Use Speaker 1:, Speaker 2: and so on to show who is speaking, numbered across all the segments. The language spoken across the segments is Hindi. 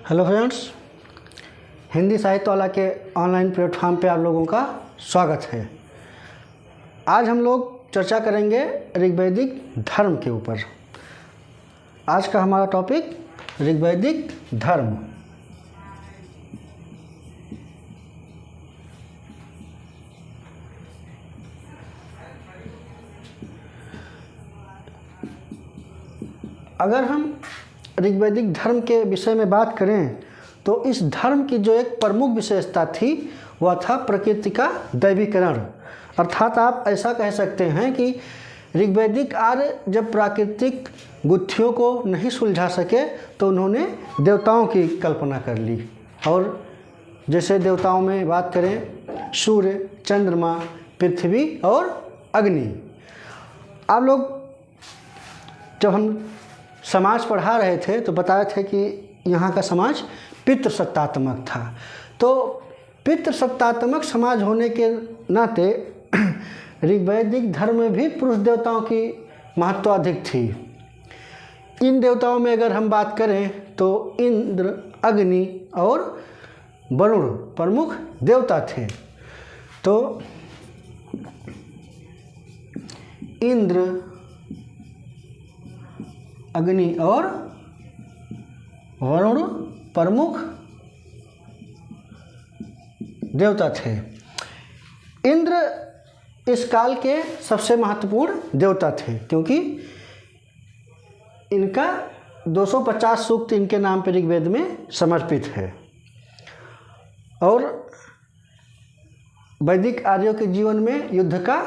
Speaker 1: हेलो फ्रेंड्स, हिंदी साहित्य वाला के ऑनलाइन प्लेटफॉर्म पे आप लोगों का स्वागत है। आज हम लोग चर्चा करेंगे ऋग्वैदिक धर्म के ऊपर। आज का हमारा टॉपिक ऋग्वैदिक धर्म। अगर हम ऋग्वैदिक धर्म के विषय में बात करें तो इस धर्म की जो एक प्रमुख विशेषता थी वह था प्रकृति का दैवीकरण। अर्थात आप ऐसा कह सकते हैं कि ऋग्वैदिक आर्य जब प्राकृतिक गुत्थियों को नहीं सुलझा सके तो उन्होंने देवताओं की कल्पना कर ली। और जैसे देवताओं में बात करें सूर्य, चंद्रमा, पृथ्वी और अग्नि। आप लोग जब हम समाज पढ़ा रहे थे तो बताए थे कि यहाँ का समाज पितृसत्तात्मक था। तो पितृसत्तात्मक समाज होने के नाते ऋग्वैदिक धर्म में भी पुरुष देवताओं की महत्व अधिक थी। इन देवताओं में अगर हम बात करें तो इंद्र, अग्नि और वरुण प्रमुख देवता थे। तो इंद्र, अग्नि और वरुण प्रमुख देवता थे। इंद्र इस काल के सबसे महत्वपूर्ण देवता थे क्योंकि इनका 250 सूक्त इनके नाम पर ऋग्वेद में समर्पित है। और वैदिक आर्यों के जीवन में युद्ध का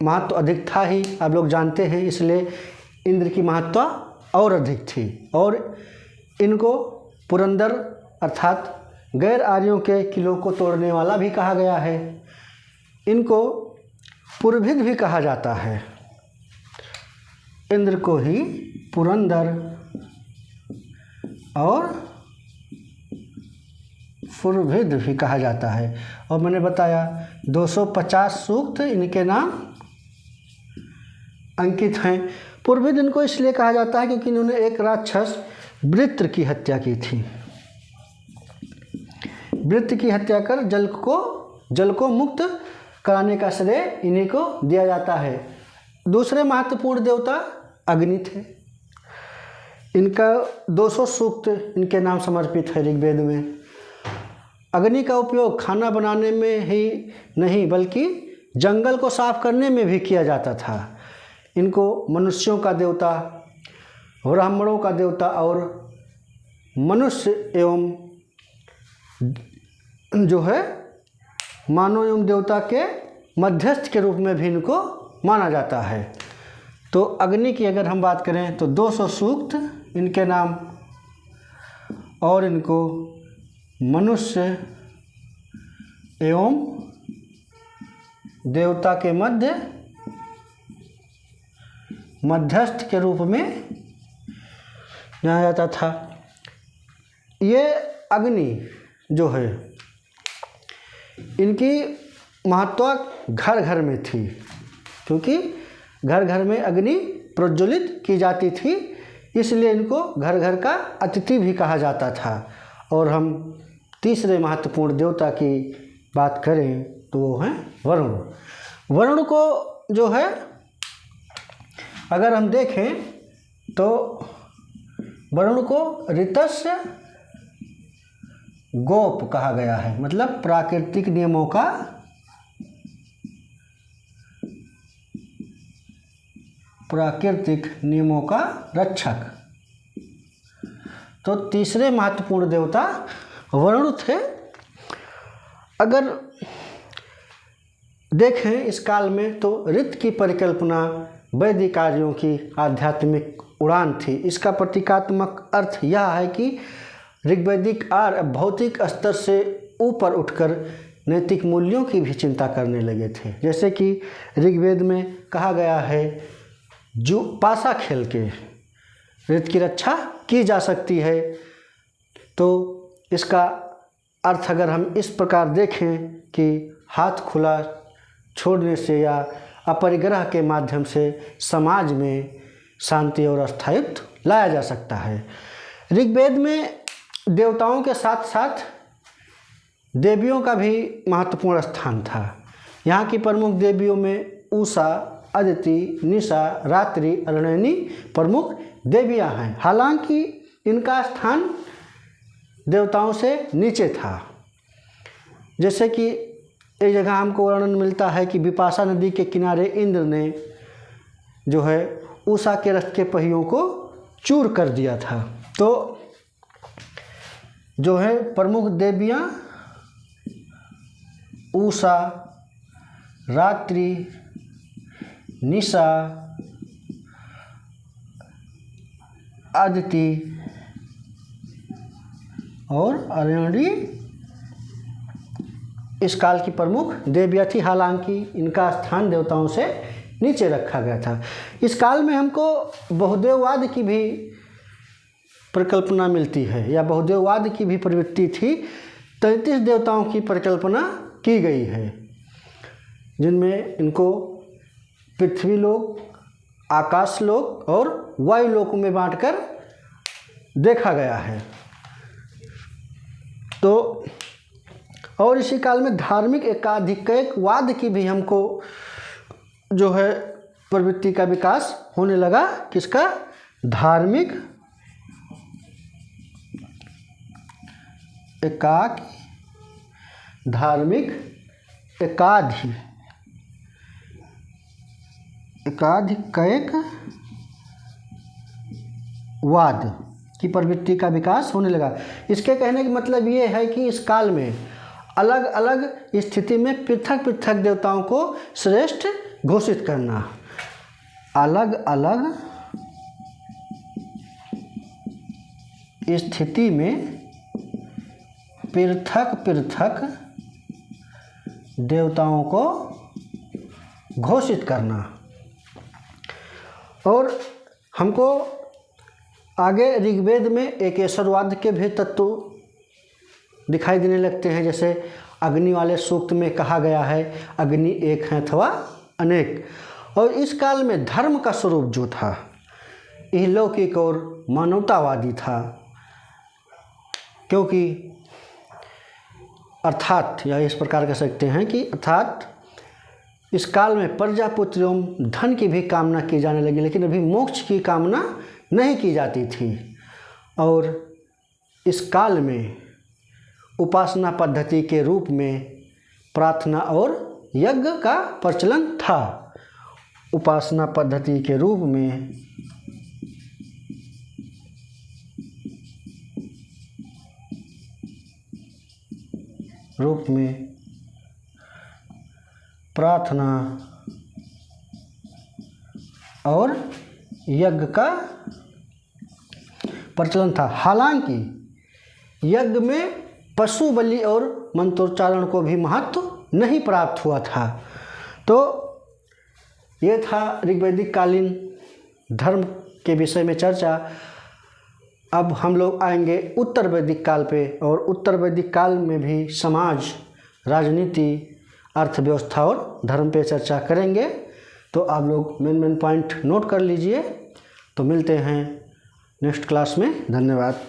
Speaker 1: महत्व अधिक था ही, आप लोग जानते हैं। इसलिए इंद्र की महत्ता और अधिक थी। और इनको पुरंदर अर्थात गैर आर्यों के किलों को तोड़ने वाला भी कहा गया है। इनको पुरभिद भी कहा जाता है। इंद्र को ही पुरंदर और पुरभिद भी कहा जाता है। और मैंने बताया 250 सूक्त इनके नाम अंकित हैं। पुरभिद इनको इसलिए कहा जाता है क्योंकि इन्होंने एक राक्षस वृत्र की हत्या की थी। वृत्र की हत्या कर जल को मुक्त कराने का श्रेय इन्हीं को दिया जाता है। दूसरे महत्वपूर्ण देवता अग्नि थे। इनका 200 सूक्त इनके नाम समर्पित है ऋग्वेद में। अग्नि का उपयोग खाना बनाने में ही नहीं बल्कि जंगल को साफ करने में भी किया जाता था। इनको मनुष्यों का देवता, ब्राह्मणों का देवता और मनुष्य एवं जो है मानव एवं देवता के मध्यस्थ के रूप में भी इनको माना जाता है। तो अग्नि की अगर हम बात करें तो 200 सूक्त इनके नाम और इनको मनुष्य एवं देवता के मध्यस्थ के रूप में जाना जाता था। ये अग्नि जो है इनकी महत्व घर घर में थी क्योंकि घर घर में अग्नि प्रज्वलित की जाती थी। इसलिए इनको घर घर का अतिथि भी कहा जाता था। और हम तीसरे महत्वपूर्ण देवता की बात करें तो वो हैं वरुण। वरुण को जो है अगर हम देखें तो वरुण को ऋतस्य गोप कहा गया है, मतलब प्राकृतिक नियमों का रक्षक। तो तीसरे महत्वपूर्ण देवता वरुण थे। अगर देखें इस काल में तो ऋत की परिकल्पना वैदिक आर्यों की आध्यात्मिक उड़ान थी। इसका प्रतीकात्मक अर्थ यह है कि ऋग्वैदिक आर्य भौतिक स्तर से ऊपर उठकर नैतिक मूल्यों की भी चिंता करने लगे थे। जैसे कि ऋग्वेद में कहा गया है जो पासा खेल के ऋत की रक्षा की जा सकती है। तो इसका अर्थ अगर हम इस प्रकार देखें कि हाथ खुला छोड़ने से या अपरिग्रह के माध्यम से समाज में शांति और स्थायित्व लाया जा सकता है। ऋग्वेद में देवताओं के साथ साथ देवियों का भी महत्वपूर्ण स्थान था। यहाँ की प्रमुख देवियों में उषा, अदिति, निशा, रात्रि, अरुणिनी प्रमुख देवियाँ हैं। हालांकि इनका स्थान देवताओं से नीचे था। जैसे कि एक जगह हमको वर्णन मिलता है कि विपाशा नदी के किनारे इंद्र ने जो है उषा के रथ के पहियों को चूर कर दिया था। तो जो है प्रमुख देवियाँ उषा, रात्रि, निशा, अदिति और अरुणिनी इस काल की प्रमुख देवियाँ थी। हालांकि इनका स्थान देवताओं से नीचे रखा गया था। इस काल में हमको बहुदेववाद की भी परिकल्पना मिलती है, या बहुदेववाद की भी प्रवृत्ति थी। 33 देवताओं की परिकल्पना की गई है, जिनमें इनको पृथ्वी लोक, आकाश लोक और वायु लोक में बांटकर देखा गया है। तो और इसी काल में धार्मिक एकाधिकवाद की भी हमको जो है प्रवृत्ति का विकास होने लगा। किसका? धार्मिक एकाधिकवाद की प्रवृत्ति का विकास होने लगा। इसके कहने का मतलब ये है कि इस काल में अलग अलग स्थिति में पृथक पृथक देवताओं को श्रेष्ठ घोषित करना, अलग अलग स्थिति में पृथक पृथक देवताओं को घोषित करना। और हमको आगे ऋग्वेद में एकेश्वरवाद के भी तत्व दिखाई देने लगते हैं। जैसे अग्नि वाले सूक्त में कहा गया है, अग्नि एक है अथवा अनेक। और इस काल में धर्म का स्वरूप जो था इहलौकिक और मानवतावादी था, क्योंकि अर्थात या इस प्रकार कह सकते हैं कि अर्थात इस काल में प्रजापुत्र एवं धन की भी कामना की जाने लगी, लेकिन अभी मोक्ष की कामना नहीं की जाती थी। और इस काल में उपासना पद्धति के रूप में प्रार्थना और यज्ञ का प्रचलन था। उपासना पद्धति के रूप में प्रार्थना और यज्ञ का प्रचलन था। हालांकि यज्ञ में पशु बलि और मंत्रोच्चारण को भी महत्व नहीं प्राप्त हुआ था। तो ये था ऋग्वैदिक कालीन धर्म के विषय में चर्चा। अब हम लोग आएंगे उत्तर वैदिक काल पे, और उत्तर वैदिक काल में भी समाज, राजनीति, अर्थव्यवस्था और धर्म पे चर्चा करेंगे। तो आप लोग मेन पॉइंट नोट कर लीजिए। तो मिलते हैं नेक्स्ट क्लास में। धन्यवाद।